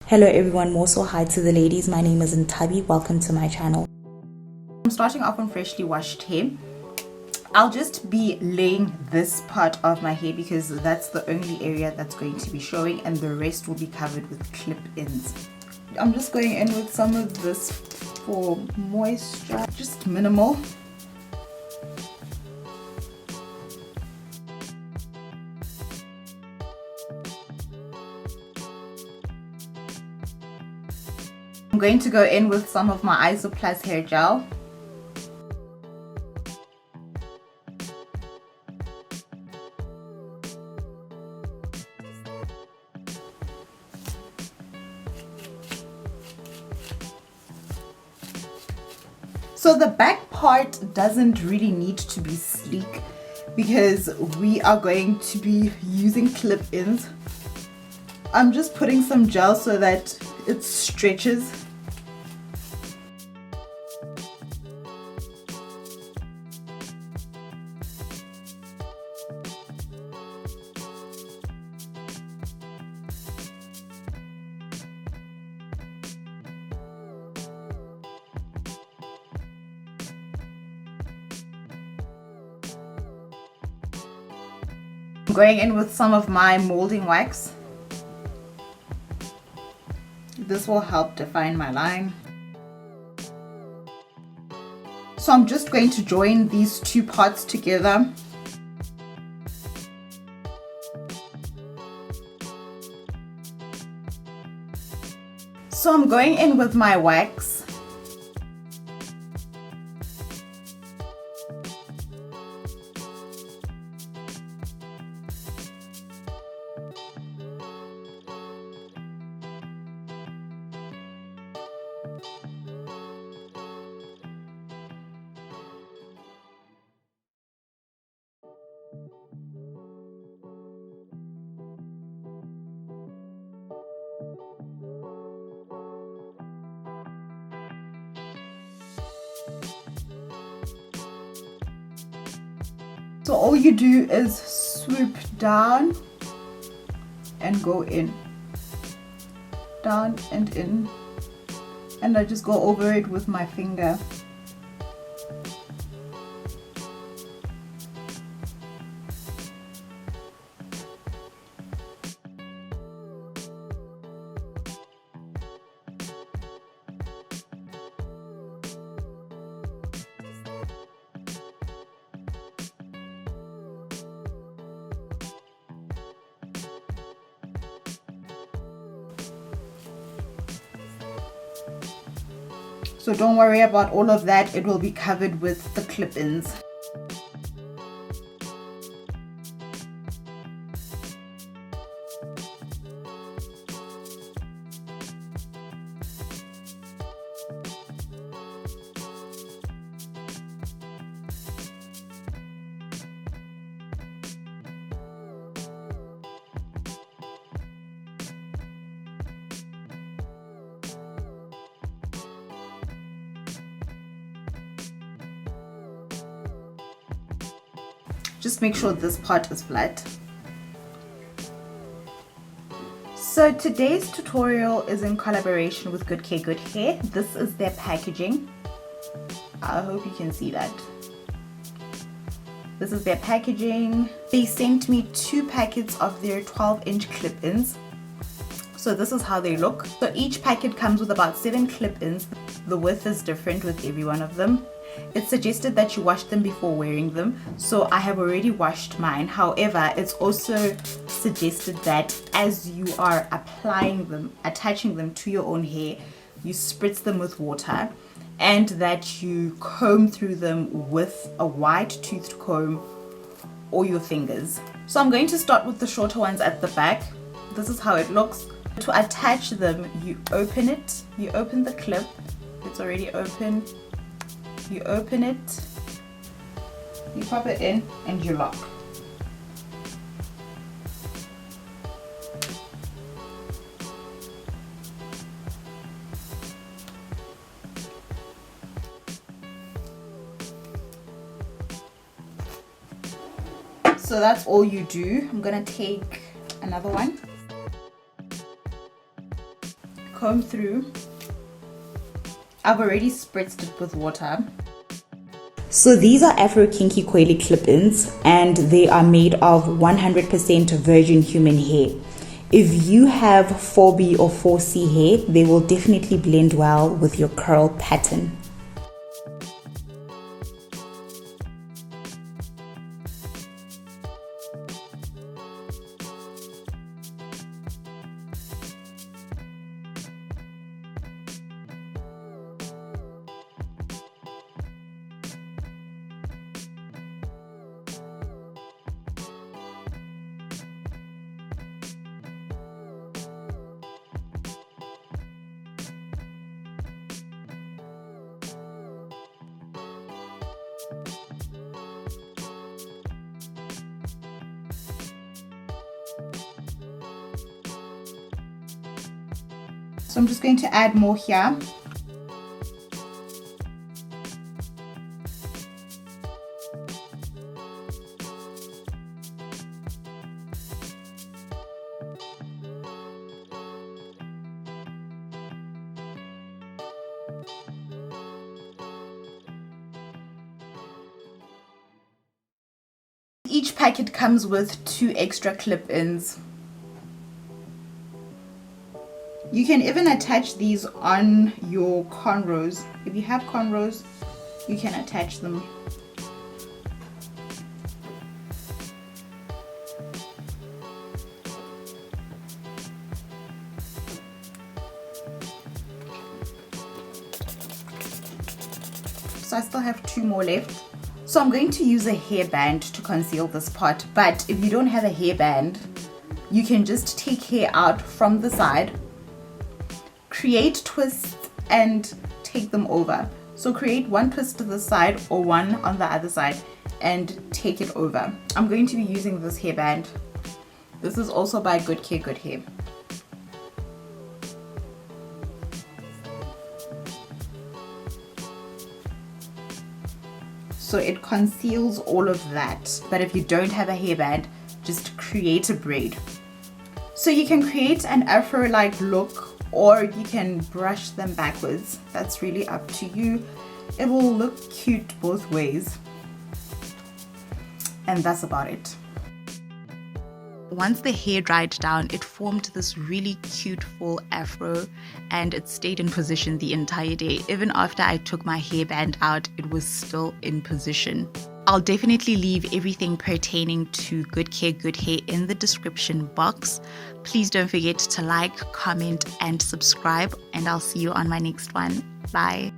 Hello everyone, more so hi to the ladies. My name is Nthabi. Welcome to my channel. I'm starting off on freshly washed hair. I'll just be laying this part of my hair because that's the only area that's going to be showing, and the rest will be covered with clip-ins. I'm just going in with some of this for moisture, just minimal. I'm going to go in with some of my Isoplus hair gel. So the back part doesn't really need to be sleek because we are going to be using clip-ins. I'm just putting some gel so that it stretches. I'm going in with some of my molding wax. This will help define my line. So I'm just going to join these two parts together. So I'm going in with my wax. So all you do is swoop down and go in, down and in, and I just go over it with my finger. So don't worry about all of that, it will be covered with the clip-ins. Just make sure this part is flat. So today's tutorial is in collaboration with GOODCAREGOODHAIR. This is their packaging. I hope you can see that. This is their packaging. They sent me 2 packets of their 12-inch clip-ins. So this is how they look. So each packet comes with about 7 clip-ins. The width is different with every one of them. It's suggested that you wash them before wearing them, so I have already washed mine. However, it's also suggested that as you are applying them, attaching them to your own hair, you spritz them with water, and that you comb through them with a wide toothed comb or your fingers. So I'm going to start with the shorter ones at the back. This is how it looks. To attach them, you open it, you open the clip, it's already open. You open it, you pop it in, and you lock. So that's all you do. I'm gonna take another one. comb through. I've already spritzed it with water. So these are Afro Kinky coily clip-ins, and they are made of 100% virgin human hair. If you have 4B or 4C hair, they will definitely blend well with your curl pattern. So I'm just going to add more here. Each packet comes with 2 extra clip-ins. You can even attach these on your cornrows. If you have cornrows, you can attach them. So I still have 2 more left. So I'm going to use a hairband to conceal this part, but if you don't have a hairband, you can just take hair out from the side, create twists and take them over. So create 1 twist to the side or 1 on the other side and take it over. I'm going to be using this hairband. This is also by Good Care Good Hair. So it conceals all of that. But if you don't have a hairband, just create a braid. So you can create an afro-like look, or you can brush them backwards. That's really up to you. It will look cute both ways. And that's about it. Once the hair dried down, it formed this really cute full afro, and it stayed in position the entire day. Even after I took my hairband out, it was still in position. I'll definitely leave everything pertaining to Good Care Good Hair in the description box. Please don't forget to like, comment, and subscribe, and I'll see you on my next one. Bye.